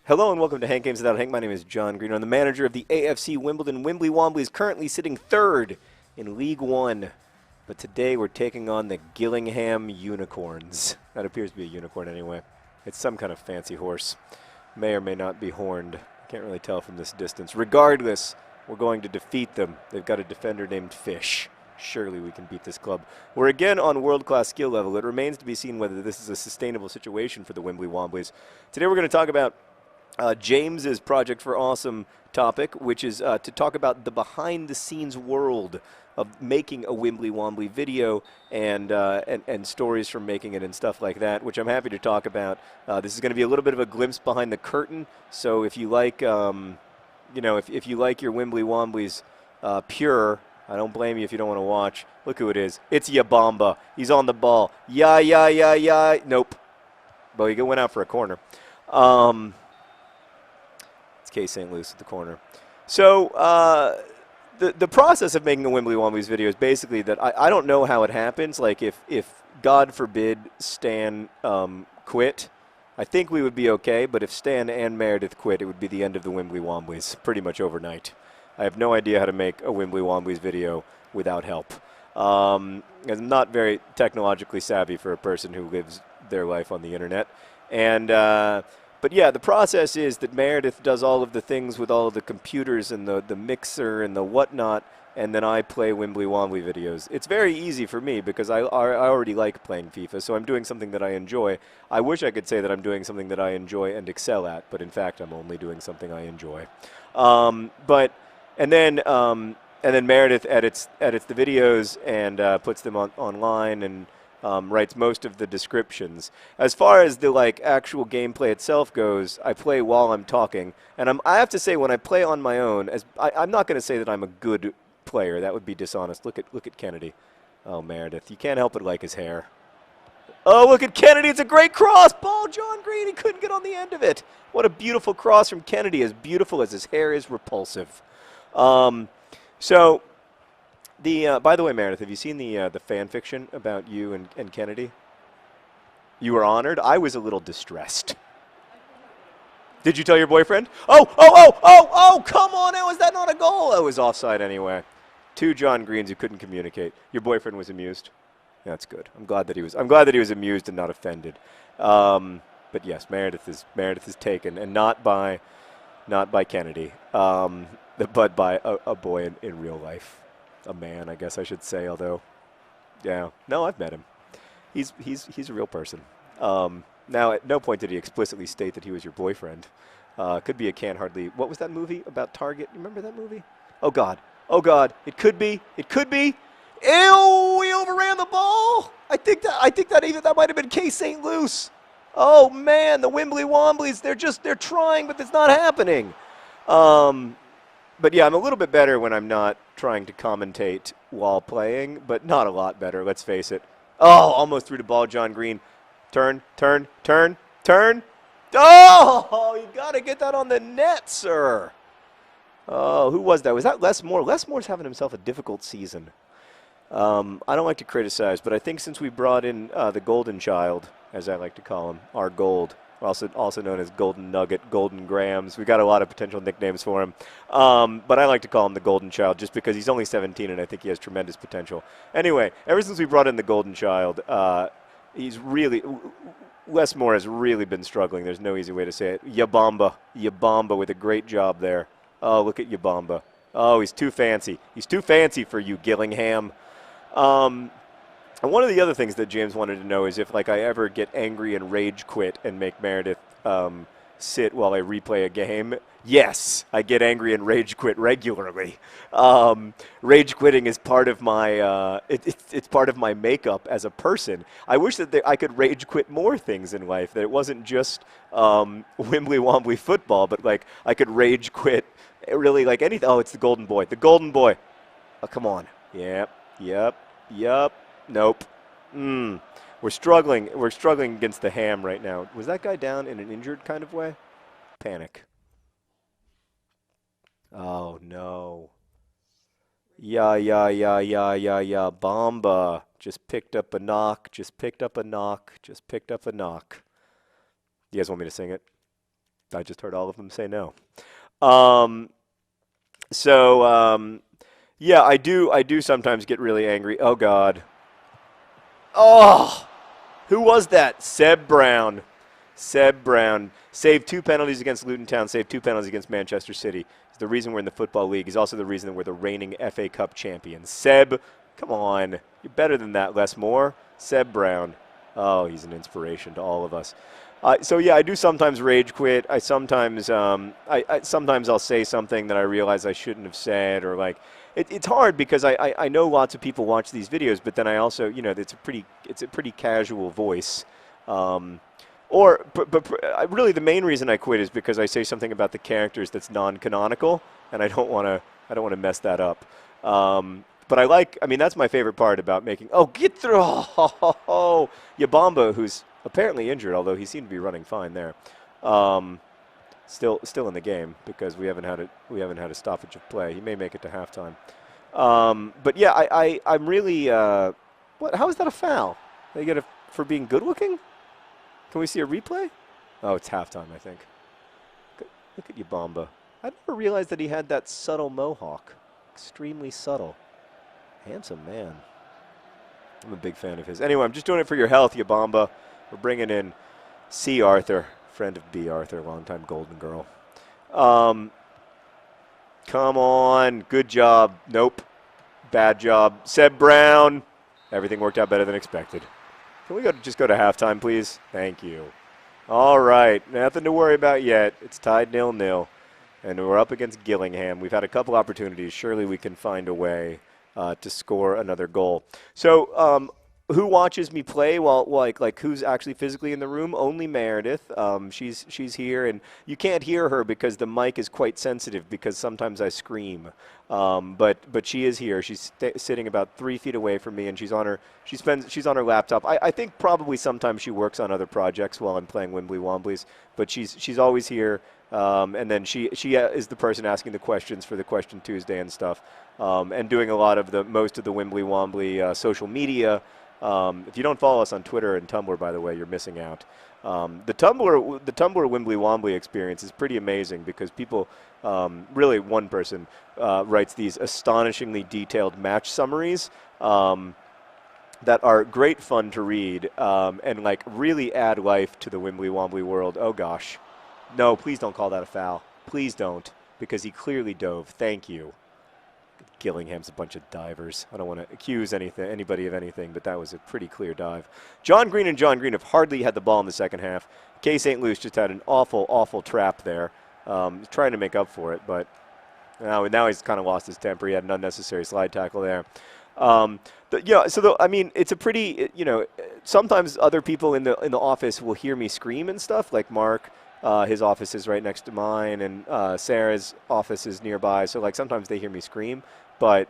Hello and welcome to Hank Games Without Hank. My name is John Green. I'm the manager of the AFC Wimbledon Wimbly Womblys, currently sitting third in League One. But today we're taking on the Gillingham Unicorns. That appears to be a unicorn anyway. It's some kind of fancy horse. May or may not be horned. Can't really tell from this distance. Regardless, we're going to defeat them. They've got a defender named Fish. Surely we can beat this club. We're again on world-class skill level. It remains to be seen whether this is a sustainable situation for the Wimbly Womblys. Today we're going to talk about James's Project for Awesome topic, which is to talk about the behind-the-scenes world of making a Wimbly Wombly video and stories from making it and stuff like that, which I'm happy to talk about. This is going to be a little bit of a glimpse behind the curtain. So if you like, if you like your Wimbly Womblys pure, I don't blame you if you don't want to watch. Look who it is. It's Yabamba. He's on the ball. Yeah. Nope. But he went out for a corner. K. St. Louis at the corner. So the process of making a Wimbly Womblys video is basically that I don't know how it happens. Like if God forbid Stan quit, I think we would be okay. But if Stan and Meredith quit, it would be the end of the Wimbly Womblys pretty much overnight. I have no idea how to make a Wimbly Womblys video without help. I'm not very technologically savvy for a person who lives their life on the internet. But yeah, the process is that Meredith does all of the things with all of the computers and the mixer and the whatnot, and then I play Wimbly Wombly videos. It's very easy for me because I already like playing FIFA, so I'm doing something that I enjoy. I wish I could say that I'm doing something that I enjoy and excel at, but in fact I'm only doing something I enjoy. And then Meredith edits the videos and puts them online and writes most of the descriptions. As far as the actual gameplay itself goes, I play while I'm talking, and I have to say when I play on my own, I'm not going to say that I'm a good player. That would be dishonest. Look at Kennedy. Oh, Meredith, you can't help but like his hair. Oh, look at Kennedy! It's a great cross ball, John Green. He couldn't get on the end of it. What a beautiful cross from Kennedy, as beautiful as his hair is repulsive. By the way, Meredith, have you seen the fan fiction about you and Kennedy? You were honored. I was a little distressed. Did you tell your boyfriend? Oh, come on. How is that not a goal? Oh, it was offside anyway. Two John Greens who couldn't communicate. Your boyfriend was amused? That's good. I'm glad that he was amused and not offended. But yes, Meredith is taken, and not by Kennedy, but by a boy in real life. A man, I guess I should say, although, yeah. No, I've met him. He's a real person. Now, at no point did he explicitly state that he was your boyfriend. Could be a can't hardly. What was that movie about Target? You remember that movie? Oh, God. It could be. Ew, we overran the ball. I think that might have been K. St. Louis. Oh, man, the Wimbly Womblys, they're trying, but it's not happening. But yeah, I'm a little bit better when I'm not trying to commentate while playing, but not a lot better, let's face it. Oh, almost threw the ball, John Green. Turn. Oh, you got to get that on the net, sir. Oh, who was that? Was that Les Moore? Les Moore's having himself a difficult season. I don't like to criticize, but I think since we brought in the Golden Child, as I like to call him, our gold, also known as Golden Nugget, Golden Grams. We got a lot of potential nicknames for him. But I like to call him the Golden Child just because he's only 17 and I think he has tremendous potential. Anyway, ever since we brought in the Golden Child, Les Moore has really been struggling. There's no easy way to say it. Yabamba with a great job there. Oh, look at Yabamba. Oh, he's too fancy. He's too fancy for you, Gillingham. And one of the other things that James wanted to know is if, I ever get angry and rage quit and make Meredith sit while I replay a game. Yes, I get angry and rage quit regularly. Rage quitting is part of my it's part of my makeup as a person. I wish that I could rage quit more things in life. That it wasn't just Wimbly Wombly football, but I could rage quit really anything. Oh, it's the Golden Boy. The Golden Boy. Oh, come on. Yep. Nope. We're struggling against the ham right now. Was that guy down in an injured kind of way? Panic. Oh, no. Yeah. Bamba just picked up a knock. You guys want me to sing it? I just heard all of them say no. Um, yeah, I do sometimes get really angry. Oh God. Oh, who was that? Seb Brown. Seb Brown saved 2 penalties against Luton Town, saved 2 penalties against Manchester City. He's the reason we're in the Football League. He's also the reason that we're the reigning FA Cup champions. Seb, come on. You're better than that, Les Moore. Seb Brown. Oh, he's an inspiration to all of us. So yeah, I do sometimes rage quit. I sometimes, sometimes I'll say something that I realize I shouldn't have said, or like, it's hard because I know lots of people watch these videos, but then I also, you know, it's a pretty casual voice. Really the main reason I quit is because I say something about the characters that's non-canonical, and I don't want to mess that up. But I mean, that's my favorite part about making. Oh, get through! Oh, Yabamba, who's apparently injured, although he seemed to be running fine there. Still in the game because we haven't had a stoppage of play. He may make it to halftime. But yeah, I'm really. What? How is that a foul? They get it for being good looking? Can we see a replay? Oh, it's halftime, I think. Look at Yabamba. I never realized that he had that subtle mohawk. Extremely subtle. Handsome man. I'm a big fan of his. Anyway, I'm just doing it for your health, Yabamba. We're bringing in C. Arthur, friend of B. Arthur, longtime Golden Girl. Come on. Good job. Nope. Bad job. Seb Brown. Everything worked out better than expected. Can we just go to halftime, please? Thank you. All right. Nothing to worry about yet. It's tied 0-0. And we're up against Gillingham. We've had a couple opportunities. Surely we can find a way to score another goal. So who watches me play? Well, like who's actually physically in the room? Only Meredith. She's here, and you can't hear her because the mic is quite sensitive because sometimes I scream. But she is here. She's sitting about 3 feet away from me, and she's on her laptop. I think probably sometimes she works on other projects while I'm playing Wimbly Womblys, but she's always here. And then she is the person asking the questions for the Question Tuesday and stuff, and doing most of the Wimbly Wombly social media. If you don't follow us on Twitter and Tumblr, by the way, you're missing out. The Tumblr Wimbly Wombly experience is pretty amazing because people, really one person, writes these astonishingly detailed match summaries that are great fun to read and like really add life to the Wimbly Wombly world. Oh gosh. No, please don't call that a foul. Please don't, because he clearly dove. Thank you. Gillingham's a bunch of divers. I don't want to accuse anybody of anything, but that was a pretty clear dive. John Green and John Green have hardly had the ball in the second half. K. St. Louis just had an awful, awful trap there. Trying to make up for it, but now he's kind of lost his temper. He had an unnecessary slide tackle there. I mean, it's a pretty, sometimes other people in the office will hear me scream and stuff, like Mark. His office is right next to mine, and Sarah's office is nearby. So, like, sometimes they hear me scream. But,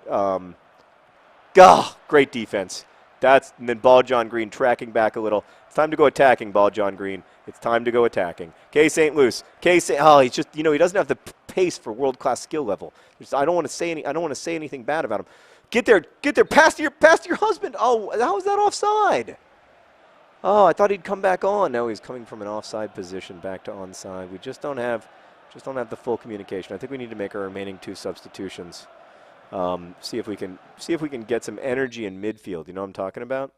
great defense. And then ball John Green tracking back a little. It's time to go attacking, ball John Green. It's time to go attacking. K. St. Louis. he's just, he doesn't have the pace for world-class skill level. I don't want to say anything bad about him. Get there, past your husband. Oh, how is that offside? Oh, I thought he'd come back on. No, he's coming from an offside position back to onside. We just don't have the full communication. I think we need to make our remaining 2 substitutions. See if we can get some energy in midfield. You know what I'm talking about?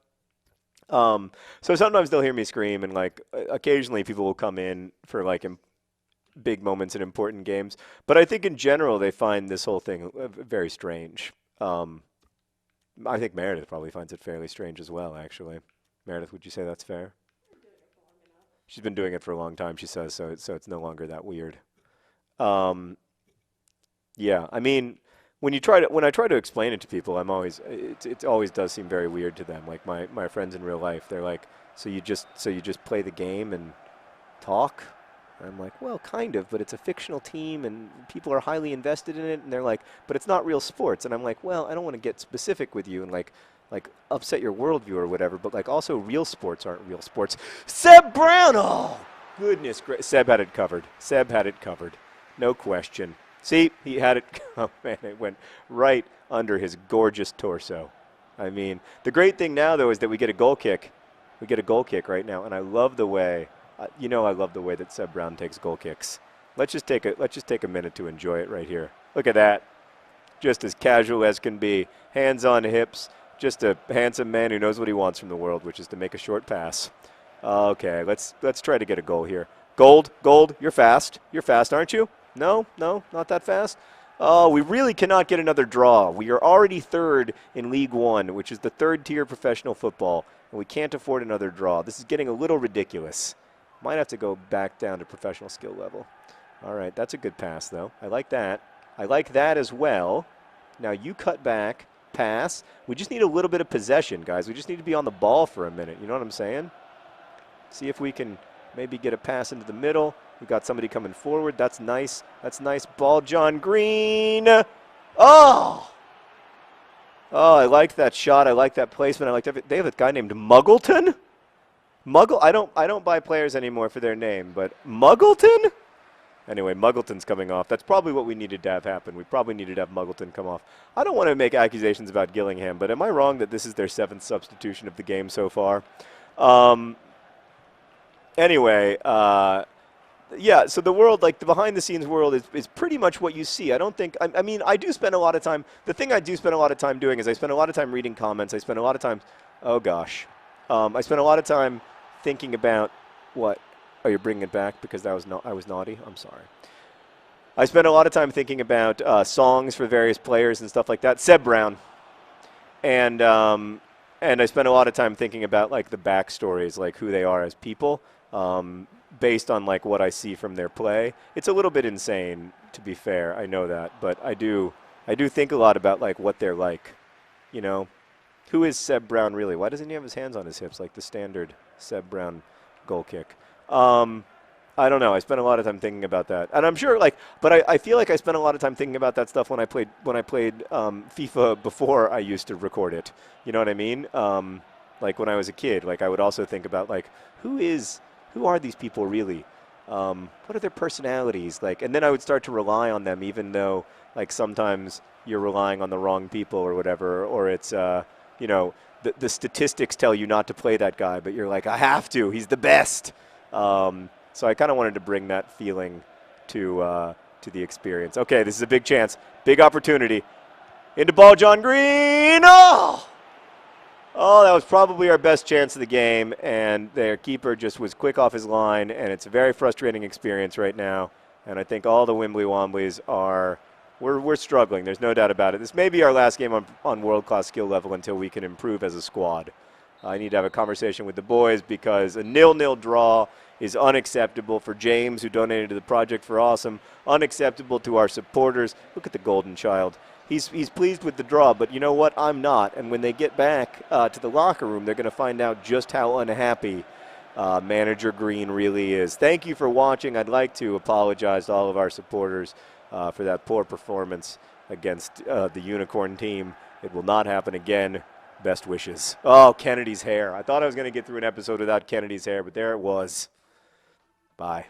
So sometimes they'll hear me scream, and like occasionally people will come in for like big moments in important games. But I think in general they find this whole thing very strange. I think Meredith probably finds it fairly strange as well, actually. Meredith, would you say that's fair? She's been doing it for a long time, she says, so it's no longer that weird. Yeah, I mean, when I try to explain it to people, it always does seem very weird to them. Like my friends in real life, they're like, so you just play the game and talk? And I'm like, well, kind of, but it's a fictional team and people are highly invested in it. And they're like, but it's not real sports. And I'm like, well, I don't want to get specific with you and like upset your worldview or whatever, but like also real sports aren't real sports. Seb Brown, oh goodness, Seb had it covered, no question. See, he had it. Oh man, it went right under his gorgeous torso. I mean, the great thing now though is that we get a goal kick right now, and I love the way You know I love the way that Seb Brown takes goal kicks. Let's just take a minute to enjoy it right here. Look at that. Just as casual as can be. Hands on hips. Just a handsome man who knows what he wants from the world, which is to make a short pass. Okay, let's try to get a goal here. Gold, you're fast. You're fast, aren't you? No, not that fast. Oh, we really cannot get another draw. We are already third in League One, which is the third-tier professional football, and we can't afford another draw. This is getting a little ridiculous. Might have to go back down to professional skill level. All right, that's a good pass, though. I like that. I like that as well. Now you cut back, pass. We just need a little bit of possession, guys. We just need to be on the ball for a minute. You know what I'm saying? See if we can maybe get a pass into the middle. We've got somebody coming forward. That's nice. That's nice ball, John Green. Oh! Oh, I like that shot. I like that placement. I like that. They have a guy named Muggleton? I don't buy players anymore for their name, but Muggleton? Anyway, Muggleton's coming off. That's probably what we needed to have happen. We probably needed to have Muggleton come off. I don't want to make accusations about Gillingham, but am I wrong that this is their 7th substitution of the game so far? Anyway, yeah, so the world, like the behind-the-scenes world is pretty much what you see. I don't think, I mean, I do spend a lot of time, the thing I do spend a lot of time doing is I spend a lot of time reading comments. I spend a lot of time, oh gosh. I spend a lot of time thinking about what, oh, you're bringing it back because I was naughty? I'm sorry. I spend a lot of time thinking about songs for various players and stuff like that. Seb Brown. And I spend a lot of time thinking about, like, the backstories, like who they are as people. Based on like what I see from their play. It's a little bit insane, to be fair. I know that, but I do think a lot about like what they're like. You know, who is Seb Brown really? Why doesn't he have his hands on his hips like the standard Seb Brown goal kick? I don't know. I spent a lot of time thinking about that, and I'm sure like, but I feel like I spent a lot of time thinking about that stuff when I played FIFA before I used to record it. You know what I mean? Like when I was a kid, like I would also think about like who are these people really? What are their personalities like? And then I would start to rely on them, even though like sometimes you're relying on the wrong people or whatever, or it's you know, the statistics tell you not to play that guy, but you're like, I have to. He's the best. So I kind of wanted to bring that feeling to the experience. Okay, this is a big chance, big opportunity. Into ball, John Green. Oh! Oh, that was probably our best chance of the game, and their keeper just was quick off his line, and it's a very frustrating experience right now. And I think all the Womblys are we're struggling. There's no doubt about it. This may be our last game on world-class skill level until we can improve as a squad. I need to have a conversation with the boys because a 0-0 draw is unacceptable for James, who donated to the Project for Awesome, unacceptable to our supporters. Look at the golden child. He's pleased with the draw, but you know what? I'm not. And when they get back to the locker room, they're going to find out just how unhappy Manager Green really is. Thank you for watching. I'd like to apologize to all of our supporters for that poor performance against the Unicorn team. It will not happen again. Best wishes. Oh, Kennedy's hair. I thought I was going to get through an episode without Kennedy's hair, but there it was. Bye.